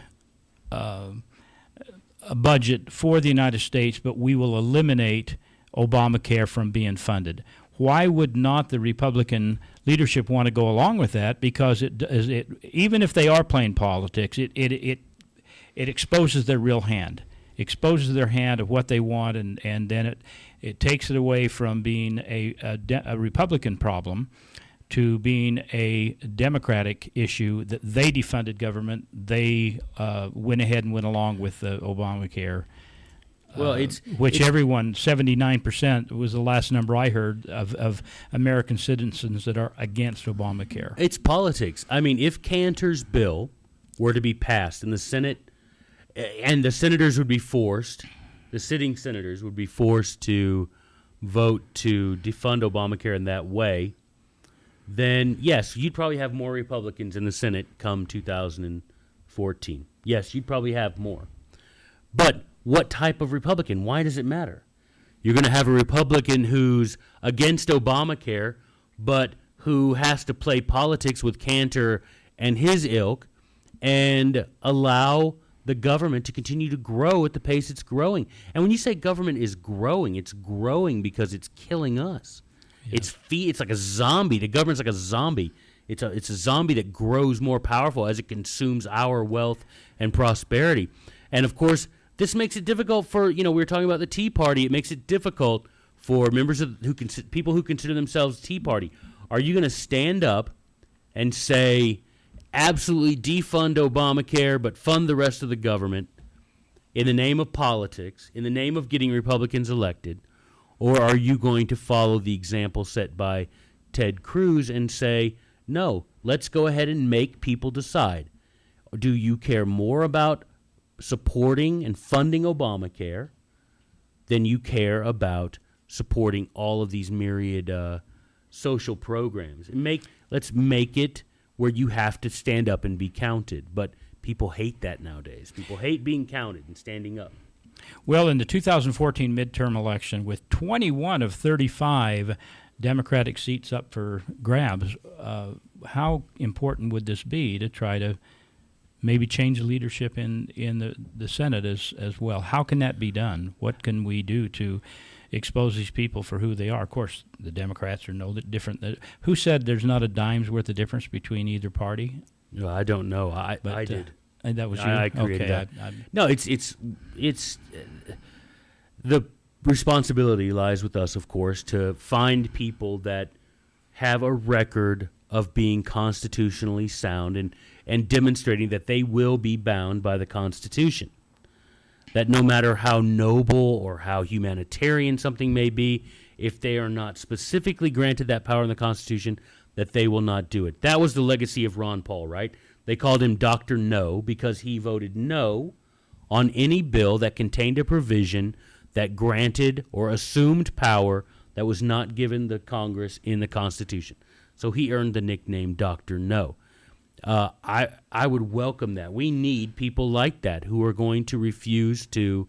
[SPEAKER 2] budget for the United States, but we will eliminate Obamacare from being funded? Why would not the Republican leadership want to go along with that? Because it even if they are playing politics, it exposes their real hand, exposes their hand of what they want, and then it takes it away from being a Republican problem to being a Democratic issue that they defunded government. They went ahead and went along with the Obamacare. Well, which everyone, 79% was the last number I heard of American citizens that are against Obamacare.
[SPEAKER 3] It's politics. I mean, if Cantor's bill were to be passed in the Senate, and the senators would be forced, the sitting senators would be forced to vote to defund Obamacare in that way, then yes, you'd probably have more Republicans in the Senate come 2014. Yes, you'd probably have more. But what type of Republican? Why does it matter? You're going to have a Republican who's against Obamacare, but who has to play politics with Cantor and his ilk and allow the government to continue to grow at the pace it's growing. And when you say government is growing, it's growing because it's killing us. Yeah. It's like a zombie. The government's like a zombie. It's a zombie that grows more powerful as it consumes our wealth and prosperity. And of course, this makes it difficult for, we were talking about the Tea Party. It makes it difficult for members of people who consider themselves Tea Party. Are you going to stand up and say, absolutely defund Obamacare, but fund the rest of the government in the name of politics, in the name of getting Republicans elected? Or are you going to follow the example set by Ted Cruz and say, no, let's go ahead and make people decide? Do you care more about supporting and funding Obamacare than you care about supporting all of these myriad social programs? Let's make it where you have to stand up and be counted. But people hate that nowadays. People hate being counted and standing up.
[SPEAKER 2] Well, in the 2014 midterm election, with 21 of 35 Democratic seats up for grabs. How important would this be to try to maybe change the leadership in the Senate as well? How can that be done? What can we do to expose these people for who they are? Of course, the Democrats are no different. Who said there's not a dime's worth of difference between either party?
[SPEAKER 3] No, I don't know. I did.
[SPEAKER 2] And that was you?
[SPEAKER 3] I created
[SPEAKER 2] okay,
[SPEAKER 3] that. No, it's the responsibility lies with us, of course, to find people that have a record of being constitutionally sound and demonstrating that they will be bound by the Constitution. That no matter how noble or how humanitarian something may be, if they are not specifically granted that power in the Constitution, that they will not do it. That was the legacy of Ron Paul, right? They called him Dr. No because he voted no on any bill that contained a provision that granted or assumed power that was not given the Congress in the Constitution. So he earned the nickname Dr. No. I would welcome that. We need people like that who are going to refuse to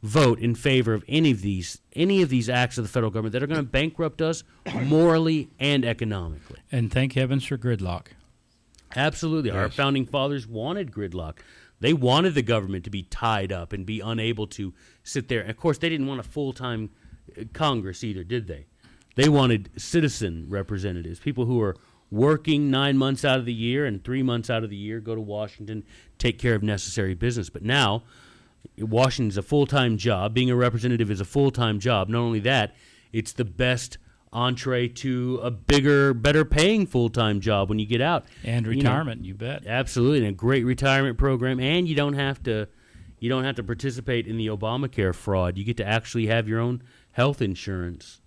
[SPEAKER 3] vote in favor of any of these acts of the federal government that are going to bankrupt us morally and economically.
[SPEAKER 2] And thank heavens for gridlock.
[SPEAKER 3] Absolutely.
[SPEAKER 4] Yes.
[SPEAKER 3] Our founding fathers wanted gridlock. They wanted the government to be tied up and be unable to sit there. And of course, they didn't want a full-time Congress either, did they? They wanted citizen representatives, people who are working 9 months out of the year and 3 months out of the year, go to Washington, take care of necessary business. But now, Washington's a full-time job. Being a representative is a full-time job. Not only that, it's the best entree to a bigger, better-paying full-time job when you get out.
[SPEAKER 2] And retirement, you bet.
[SPEAKER 3] Absolutely, and a great retirement program. And you don't have to participate in the Obamacare fraud. You get to actually have your own health insurance.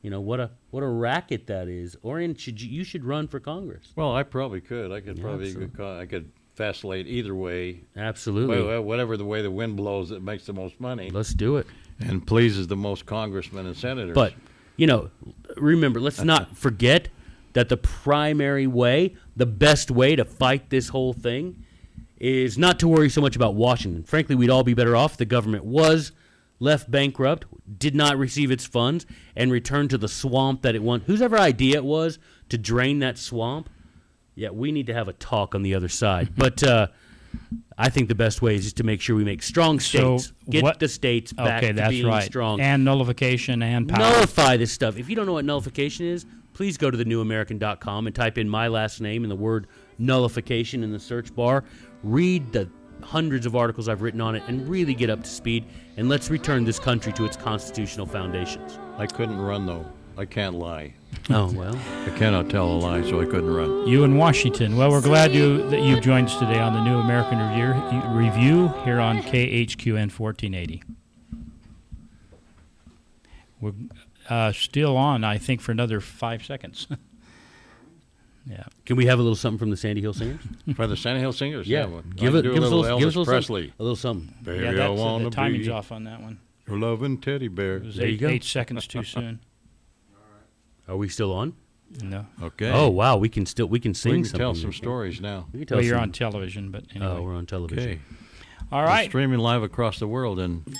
[SPEAKER 3] You know what a racket that is. Orion, you should run for Congress.
[SPEAKER 4] Well, I probably could. I could
[SPEAKER 3] absolutely.
[SPEAKER 4] I could vacillate either way.
[SPEAKER 3] Absolutely.
[SPEAKER 4] Whatever the way the wind blows, that makes the most money
[SPEAKER 3] Let's do it.
[SPEAKER 4] and pleases the most congressmen and senators.
[SPEAKER 3] But, remember, let's not forget that the primary way, the best way to fight this whole thing is not to worry so much about Washington. Frankly, we'd all be better off if the government was left bankrupt, did not receive its funds, and returned to the swamp that it won. Whose ever idea it was to drain that swamp, yeah, we need to have a talk on the other side. But I think the best way is just to make sure we make strong states. Get the states back to being strong.
[SPEAKER 2] And nullification and power.
[SPEAKER 3] Nullify this stuff. If you don't know what nullification is, please go to thenewamerican.com and type in my last name and the word nullification in the search bar. Read the hundreds of articles I've written on it and really get up to speed. And let's return this country to its constitutional foundations.
[SPEAKER 4] I couldn't run, though. I can't lie.
[SPEAKER 3] Oh, well.
[SPEAKER 4] I cannot tell a lie, so I couldn't run.
[SPEAKER 2] You in Washington. Well, we're glad that you've joined us today on the New American Review here on KHQN 1480. We're still on, I think, for another 5 seconds. Yeah.
[SPEAKER 3] Can we have a little something from the Sandy Hill Singers?
[SPEAKER 4] By the Sand Hill Singers?
[SPEAKER 3] Yeah.
[SPEAKER 4] Well,
[SPEAKER 3] Give
[SPEAKER 4] I
[SPEAKER 3] us
[SPEAKER 4] do
[SPEAKER 3] a
[SPEAKER 4] a little
[SPEAKER 3] little
[SPEAKER 4] Elvis Presley.
[SPEAKER 3] A little something.
[SPEAKER 4] Baby,
[SPEAKER 2] Yeah,
[SPEAKER 4] I
[SPEAKER 2] that's,
[SPEAKER 4] wanna
[SPEAKER 2] the timing's
[SPEAKER 4] be
[SPEAKER 2] off on that one.
[SPEAKER 4] your loving teddy bear.
[SPEAKER 2] It was
[SPEAKER 3] There you go.
[SPEAKER 2] 8 seconds too soon.
[SPEAKER 3] Are we still on?
[SPEAKER 2] No.
[SPEAKER 4] Okay.
[SPEAKER 3] Oh, wow. We can sing
[SPEAKER 4] we can
[SPEAKER 3] something.
[SPEAKER 4] tell some stories now.
[SPEAKER 3] We can tell
[SPEAKER 2] Well, you're
[SPEAKER 3] some-
[SPEAKER 2] on television, but anyway.
[SPEAKER 3] Oh, we're on television.
[SPEAKER 4] Okay.
[SPEAKER 2] All
[SPEAKER 4] We're
[SPEAKER 2] right.
[SPEAKER 4] streaming live across the world, and